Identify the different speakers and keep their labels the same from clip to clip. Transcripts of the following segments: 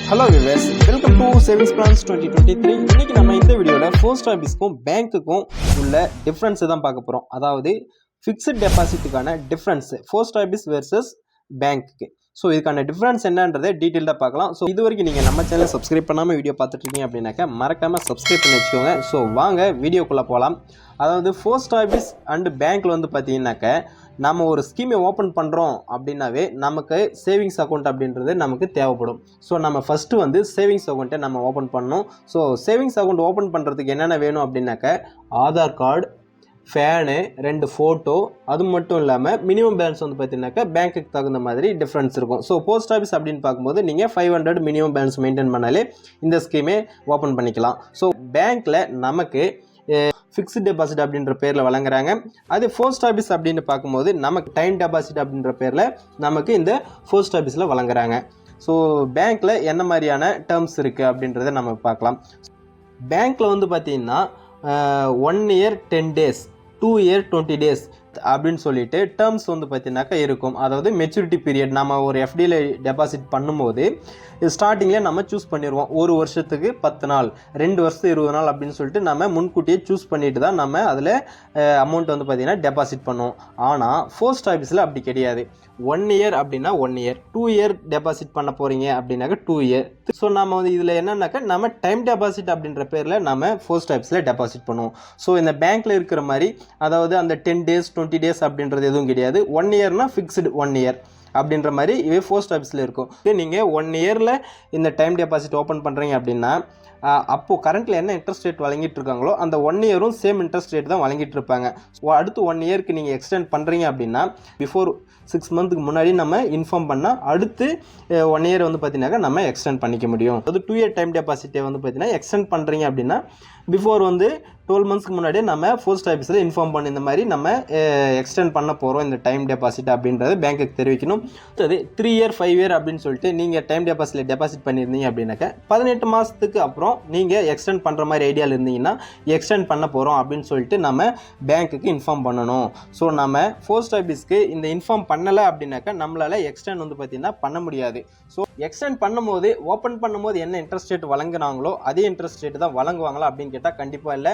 Speaker 1: Hello viewers, welcome to savings plans 2023. இன்னைக்கு நம்ம இந்த வீடியோவில் போஸ்ட் ஆஃபீஸ்க்கும் பேங்க்குக்கும் உள்ள டிஃப்ரென்ஸ் தான் பார்க்க போகிறோம். அதாவது ஃபிக்ஸட் டெபாசிட்டுக்கான டிஃப்ரென்ஸ் போஸ்ட் ஆஃபீஸ் வெர்சஸ் பேங்க்குக்கு. ஸோ இதுக்கான டிஃப்ரென்ஸ் என்னன்றதை டீட்டெயிலாக பார்க்கலாம். ஸோ இது வரைக்கும் நீங்கள் நம்ம சேனலை சப்ஸ்கிரைப் பண்ணாமல் வீடியோ பார்த்துட்டு இருக்கீங்க அப்படின்னாக்கா மறக்காமல் சப்ஸ்கிரைப் பண்ணி வச்சுக்கோங்க. ஸோ வாங்க வீடியோக்குள்ளே போகலாம். அதாவது போஸ்ட் ஆஃபீஸ் அண்டு பேங்க்கில் வந்து பார்த்தீங்கன்னாக்க நம்ம ஒரு ஸ்கீமை ஓப்பன் பண்ணுறோம் அப்படின்னாவே நமக்கு சேவிங்ஸ் அக்கௌண்ட் அப்படின்றது நமக்கு தேவைப்படும். ஸோ நம்ம ஃபஸ்ட்டு வந்து சேவிங்ஸ் அக்கௌண்ட்டை நம்ம ஓப்பன் பண்ணணும். ஸோ சேவிங்ஸ் அக்கௌண்ட் ஓப்பன் பண்ணுறதுக்கு என்னென்ன வேணும் அப்படின்னாக்க ஆதார் கார்டு, ஃபேனு, 2 ஃபோட்டோ, அது மட்டும் இல்லாமல் மினிமம் பேலன்ஸ் வந்து பார்த்தீங்கன்னாக்கா பேங்க்குக்கு தகுந்த மாதிரி டிஃப்ரென்ஸ் இருக்கும். ஸோ போஸ்ட் ஆஃபீஸ் அப்படின்னு பார்க்கும்போது நீங்கள் 500 மினிமம் பேலன்ஸ் மெயின்டைன் பண்ணாலே இந்த ஸ்கீமே ஓப்பன் பண்ணிக்கலாம். ஸோ பேங்க்கில் நமக்கு ஃபிக்ஸ்டு டெபாசிட் அப்படின்ற பேரில் வழங்குறாங்க. அது போஸ்ட் ஆஃபீஸ் அப்படின்னு பார்க்கும்போது நமக்கு டைம் டெபாசிட் அப்படின்ற பேரில் நமக்கு இந்த போஸ்ட் ஆஃபீஸில் வழங்குறாங்க. ஸோ பேங்க்கில் என்ன மாதிரியான டேர்ம்ஸ் இருக்குது அப்படின்றத நம்ம பார்க்கலாம். பேங்க்கில் வந்து பார்த்திங்கன்னா 1 year 10 days, 2 year 20 days அப்படின்னு சொல்லிட்டு டேர்ம்ஸ் வந்து பார்த்தீங்கன்னாக்கா இருக்கும். அதாவது மெச்சூரிட்டி பீரியட் நம்ம ஒரு எஃப்டியில் டெபாசிட் பண்ணும்போது ஸ்டார்டிங்லேயே நம்ம சூஸ் பண்ணிடுவோம். 1 வருஷத்துக்கு 10 நாள், 2 வருஷத்துக்கு 20 நாள் அப்படின்னு சொல்லிட்டு நம்ம முன்கூட்டியே சூஸ் பண்ணிட்டு தான் நம்ம அதில் அமௌண்ட் வந்து பார்த்திங்கன்னா டெபாசிட் பண்ணுவோம். ஆனால் போஸ்ட் ஆஃபீஸில் அப்படி கிடையாது. 1 year அப்படின்னா 1 year, 2 year டெபாசிட் பண்ண போகிறீங்க அப்படின்னாக்கா 2 year. ஸோ நம்ம வந்து இதில் என்னன்னாக்கா நம்ம டைம் டெபாசிட் அப்படின்ற பேரில் நம்ம போஸ்ட் ஆஃபீஸில் டெபாசிட் பண்ணுவோம். ஸோ இந்த பேங்க்கில் இருக்கிற மாதிரி அதாவது அந்த 10 days 20 days அப்படின்றது எதுவும் கிடையாது. 1 yearனா ஃபிக்ஸ்டு 1 year அப்படின்ற மாதிரி இவே போஸ்ட் ஆஃபீஸில் இருக்கும். நீங்கள் 1 yearல இந்த டைம் டெபாசிட் ஓப்பன் பண்ணுறீங்க அப்படின்னா அப்போது கரண்ட்டில் என்ன இன்ட்ரெஸ்ட் ரேட் வழங்கிட்டு இருக்காங்களோ அந்த 1 yearம் சேம் இன்ட்ரெஸ்ட் ரேட் தான் வழங்கிட்டு இருப்பாங்க. அடுத்து 1 yearக்கு நீங்கள் எக்ஸ்டெண்ட் பண்ணுறீங்க அப்படின்னா பிஃபோர் 6 monthுக்கு முன்னாடி நம்ம இன்ஃபார்ம் பண்ணால் அடுத்து 1 year வந்து பார்த்தீங்கன்னாக்கா நம்ம எக்ஸ்டெண்ட் பண்ணிக்க முடியும். அது 2 year டைம் டெபாசிட்டை வந்து பார்த்தீங்கன்னா எக்ஸ்டெண்ட் பண்ணுறீங்க அப்படின்னா பிஃபோர் வந்து 12 monthsக்கு முன்னாடியே நம்ம போஸ்ட் ஆஃபீஸில் இன்ஃபார்ம் பண்ணி இந்த மாதிரி நம்ம எக்ஸ்டெண்ட் பண்ண போகிறோம் இந்த டைம் டெபாசிட் அப்படின்றது பேங்க்குக்கு தெரிவிக்கணும். அது 3 year 5 year அப்படின்னு சொல்லிட்டு நீங்கள் டைம் டெபாசிட்டில் டெபாசிட் பண்ணியிருந்தீங்க அப்படின்னாக்கா 18 மாதத்துக்கு அப்புறம் நீங்கள் எக்ஸ்டெண்ட் பண்ணுற மாதிரி ஐடியாவில் இருந்தீங்கன்னா எக்ஸ்டெண்ட் பண்ண போகிறோம் அப்படின்னு சொல்லிட்டு நம்ம பேங்க்குக்கு இன்ஃபார்ம் பண்ணணும். ஸோ நம்ம போஸ்ட் ஆஃபீஸ்க்கு இந்த இன்ஃபார்ம் பண்ணலை அப்படின்னாக்கா நம்மளால் எக்ஸ்டெண்ட் வந்து பார்த்திங்கன்னா பண்ண முடியாது. ஸோ எக்ஸ்டெண்ட் பண்ணும்போது ஓப்பன் பண்ணும்போது என்ன இன்ட்ரெஸ்ட் ரேட் வழங்குனாங்களோ அதே இன்ட்ரெஸ்ட் ரேட் தான் வழங்குவாங்களா அப்படின்னு கேட்டால் கண்டிப்பாக இல்லை.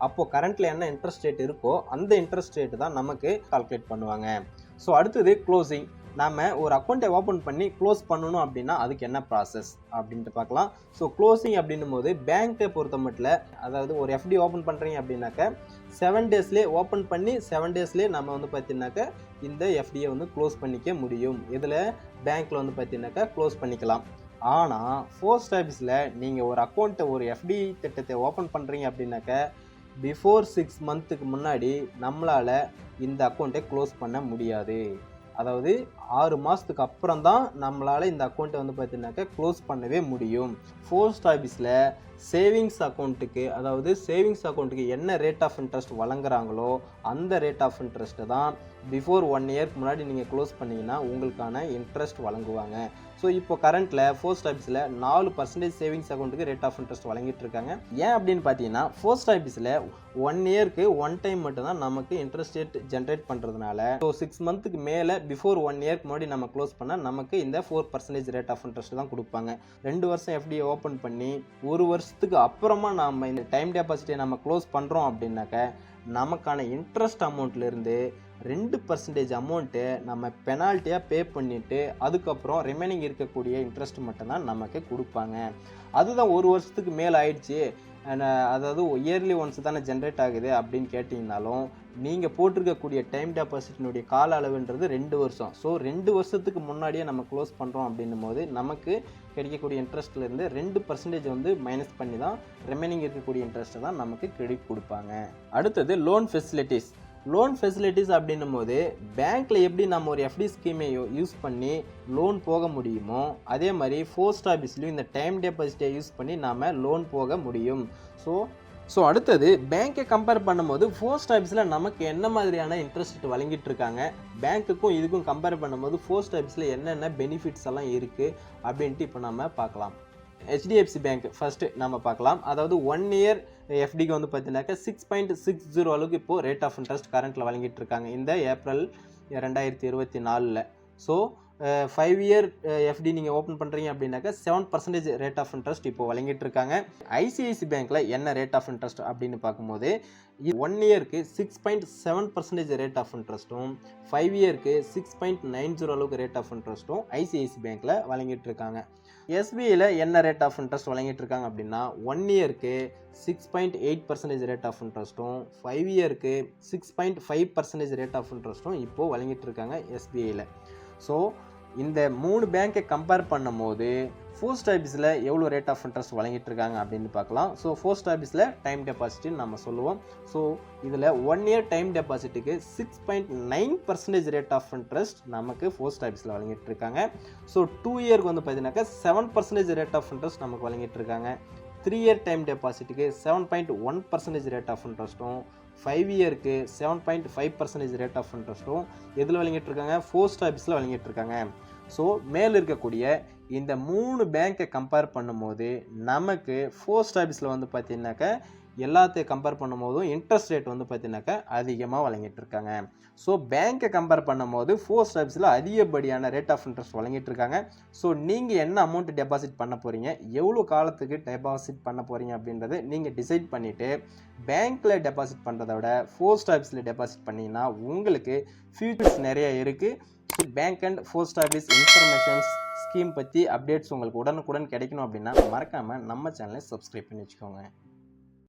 Speaker 1: அப்போது கரண்ட்டில் என்ன இன்ட்ரெஸ்ட் ரேட் இருக்கோ அந்த இன்ட்ரெஸ்ட் ரேட் தான் நமக்கு கால்குலேட் பண்ணுவாங்க. ஸோ அடுத்தது க்ளோசிங். நாம் ஒரு அக்கௌண்ட்டை ஓப்பன் பண்ணி க்ளோஸ் பண்ணணும் அப்படின்னா அதுக்கு என்ன ப்ராசஸ் அப்படின்ட்டு பார்க்கலாம். ஸோ க்ளோசிங் அப்படின்னும் போது பேங்க்கை பொறுத்த மட்டும் அதாவது ஒரு எஃப்டி ஓப்பன் பண்ணுறீங்க அப்படின்னாக்க 7 daysலேயே ஓப்பன் பண்ணி 7 daysலேயே நம்ம வந்து பார்த்தீங்கன்னாக்கா இந்த எஃப்டியை வந்து க்ளோஸ் பண்ணிக்க முடியும். இதில் பேங்க்கில் வந்து பார்த்தீங்கன்னாக்கா க்ளோஸ் பண்ணிக்கலாம். ஆனால் போஸ்ட் ஆஃபீஸில் நீங்கள் ஒரு அக்கௌண்ட்டை ஒரு எஃப்டி திட்டத்தை ஓப்பன் பண்ணுறீங்க அப்படின்னாக்க பிஃபோர் 6 monthுக்கு முன்னாடி நம்மளால் இந்த அக்கௌண்ட்டை க்ளோஸ் பண்ண முடியாது. அதாவது 6 மாதத்துக்கு அப்புறம் தான் நம்மளால் இந்த அக்கௌண்ட்டை வந்து பார்த்தீங்கன்னாக்கா க்ளோஸ் பண்ணவே முடியும். போஸ்ட் ஆஃபீஸில் சேவிங்ஸ் அக்கௌண்ட்டுக்கு அதாவது சேவிங்ஸ் அக்கௌண்ட்டுக்கு என்ன ரேட் ஆஃப் இன்ட்ரெஸ்ட் வழங்குறாங்களோ அந்த ரேட் ஆஃப் இன்ட்ரெஸ்ட்டை தான் பிஃபோர் 1 yearக்கு முன்னாடி நீங்கள் க்ளோஸ் பண்ணிங்கன்னா உங்களுக்கான இன்ட்ரெஸ்ட் வழங்குவாங்க. ஸோ இப்போ கரண்ட்டில் போஸ்ட் ஆஃபீஸில் 4% சேவிங்ஸ் அக்கௌண்ட்டுக்கு ரேட் ஆஃப் இன்ட்ரெஸ்ட் வழங்கிட்டு இருக்காங்க. ஏன் அப்படின்னு பார்த்தீங்கன்னா போஸ்ட் ஆஃபீஸில் 1 yearக்கு 1 time மட்டும்தான் நமக்கு இன்ட்ரெஸ்ட் ரேட் ஜென்ரேட் பண்ணுறதுனால ஸோ 6 monthுக்கு மேலே பிஃபோர் 1 yearக்கு முன்னாடி நம்ம க்ளோஸ் பண்ணால் நமக்கு இந்த 4% ரேட் ஆஃப் இன்ட்ரெஸ்ட் தான் கொடுப்பாங்க. 2 வருஷம் எஃப்டியை ஓப்பன் பண்ணி 1 வருஷத்துக்கு அப்புறமா நம்ம இந்த டைம் டெபாசிட்டை நம்ம க்ளோஸ் பண்ணுறோம் அப்படின்னாக்க நமக்கான இன்ட்ரெஸ்ட் அமௌண்ட்லேருந்து 2% அமௌண்ட்டு நம்ம பெனால்ட்டியாக பே பண்ணிவிட்டு அதுக்கப்புறம் ரிமைனிங் இருக்கக்கூடிய இன்ட்ரெஸ்ட் மட்டும்தான் நமக்கு கொடுப்பாங்க. அதுதான் 1 வருஷத்துக்கு மேலே ஆயிடுச்சு, அதாவது இயர்லி ஒன்ஸ் தானே ஜென்ரேட் ஆகுது அப்படின்னு கேட்டிங்கனாலும் நீங்கள் போட்டிருக்கக்கூடிய டைம் டெபாசிட்டினுடைய கால அளவுன்றது 2 வருஷம். ஸோ 2 வருஷத்துக்கு முன்னாடியே நம்ம க்ளோஸ் பண்ணுறோம் அப்படின்னும் போது நமக்கு கிடைக்கக்கூடிய இன்ட்ரெஸ்ட்லேருந்து 2% வந்து மைனஸ் பண்ணி தான் ரிமைனிங் இருக்கக்கூடிய இன்ட்ரெஸ்ட்டை தான் நமக்கு கிரெடிட் கொடுப்பாங்க. அடுத்தது லோன் ஃபெசிலிட்டிஸ். லோன் ஃபெசிலிட்டிஸ் அப்படின்னும் போது பேங்க்கில் எப்படி நம்ம ஒரு எஃப்டி ஸ்கீமை யூஸ் பண்ணி லோன் போக முடியுமோ அதே மாதிரி போஸ்ட் ஆஃபீஸ்லையும் இந்த டைம் டெபாசிட்டை யூஸ் பண்ணி நாம் லோன் போக முடியும். ஸோ அடுத்தது பேங்க்கை கம்பேர் பண்ணும்போது போஸ்ட் ஆஃபீஸில் நமக்கு என்ன மாதிரியான இன்ட்ரெஸ்ட் வழங்கிட்டு இருக்காங்க, பேங்க்குக்கும் இதுக்கும் கம்பேர் பண்ணும்போது போஸ்ட் ஆஃபீஸில் என்னென்ன பெனிஃபிட்ஸ் எல்லாம் இருக்குது அப்படின்ட்டு இப்போ நம்ம பார்க்கலாம். ஹெச்டிஎஃப்சி பேங்க் ஃபஸ்ட்டு நம்ம பார்க்கலாம். அதாவது 1 year எஃப்டிக்கு வந்து பார்த்தீங்கன்னாக்கா 6.60 அளவுக்கு இப்போது ரேட் ஆஃப் இன்ட்ரெஸ்ட் கரண்ட்டில் வழங்கிட்டு இருக்காங்க இந்த ஏப்ரல் 2024. ஸோ 5 இயர் எஃப்டி நீங்கள் ஓப்பன் பண்ணுறீங்க அப்படின்னாக்கா 7% ரேட் ஆஃப் இன்ட்ரெஸ்ட் இப்போ வழங்கிட்டு இருக்காங்க. ஐசிஐசி பேங்க்கில் என்ன ரேட் ஆஃப் இன்ட்ரெஸ்ட் அப்படின்னு பார்க்கும்போது 1 இயருக்கு 6.7% ரேட் ஆஃப் இன்ட்ரெஸ்ட்டும் 5 இயருக்கு 6.90 அளவுக்கு ரேட் ஆஃப் இன்ட்ரெஸ்ட்டும் ஐசிஐசி பேங்க்கில் வழங்கிட்டு இருக்காங்க. எஸ்பிஐயில் என்ன ரேட் ஆஃப் இன்ட்ரெஸ்ட் வழங்கிட்டு இருக்காங்க அப்படின்னா 1 இயருக்கு 6.8% ரேட் ஆஃப் இன்ட்ரெஸ்ட்டும் 5 இயருக்கு 6.5% ரேட் ஆஃப் இன்ட்ரெஸ்ட்டும் இப்போது வழங்கிட்டு இருக்காங்க எஸ்பிஐயில். ஸோ இந்த 3 பேங்க்கை கம்பேர் பண்ணும்போது போஸ்ட் ஆஃபீஸில் எவ்வளோ ரேட் ஆஃப் இன்ட்ரெஸ்ட் வழங்கிட்டு இருக்காங்க அப்படின்னு பார்க்கலாம். ஸோ போஸ்ட் ஆஃபீஸில் டைம் டெபாசிட்னு நம்ம சொல்லுவோம். ஸோ இதில் 1 இயர் டைம் டெபாசிட்டுக்கு 6.9% ரேட் ஆஃப் இன்ட்ரெஸ்ட் நமக்கு போஸ்ட் ஆஃபீஸில் வழங்கிட்டு இருக்காங்க. ஸோ 2 இயருக்கு வந்து பார்த்தீங்கன்னாக்கா 7% ரேட் ஆஃப் இன்ட்ரெஸ்ட் நமக்கு வழங்கிட்டு இருக்காங்க. 3 இயர் டைம் டெபாசிட்டுக்கு 7.1% ரேட் ஆஃப் இன்ட்ரெஸ்ட்டும் 5 இயருக்கு 7.5% ரேட் ஆஃப் இன்ட்ரெஸ்ட்டும் எதில் வழங்கிட்டு இருக்காங்க? போஸ்ட் ஆஃபீஸில் வழங்கிட்டு இருக்காங்க. ஸோ மேலே இருக்கக்கூடிய இந்த 3 பேங்க்கை கம்பேர் பண்ணும்போது நமக்கு போஸ்ட் ஆஃபீஸில் வந்து பார்த்தீங்கன்னாக்கா எல்லாத்தையும் கம்பேர் பண்ணும்போதும் இன்ட்ரெஸ்ட் ரேட் வந்து பார்த்தீங்கன்னாக்கா அதிகமாக வழங்கிட்டு இருக்காங்க. ஸோ பேங்க்கை கம்பேர் பண்ணும்போது போஸ்ட் ஆஃபீஸில் அதிகப்படியான ரேட் ஆஃப் இன்ட்ரெஸ்ட் வழங்கிட்டு இருக்காங்க. ஸோ நீங்கள் என்ன அமௌண்ட் டெபாசிட் பண்ண போகிறீங்க, எவ்வளோ காலத்துக்கு டெபாசிட் பண்ண போகிறீங்க அப்படின்றத நீங்கள் டிசைட் பண்ணிவிட்டு பேங்க்கில் டெபாசிட் பண்ணுறத விட போஸ்ட் ஆஃபீஸில் டெபாசிட் பண்ணிங்கன்னா உங்களுக்கு ஃபியூச்சர்ஸ் நிறைய இருக்குது. Bank and post office informations scheme பற்றி அப்டேட்ஸ் உங்களுக்கு உடனுக்குடன் கிடைக்கணும் அப்படின்னா மறக்காமல் நம்ம சேனலை சப்ஸ்கிரைப் பண்ணி வச்சுக்கோங்க.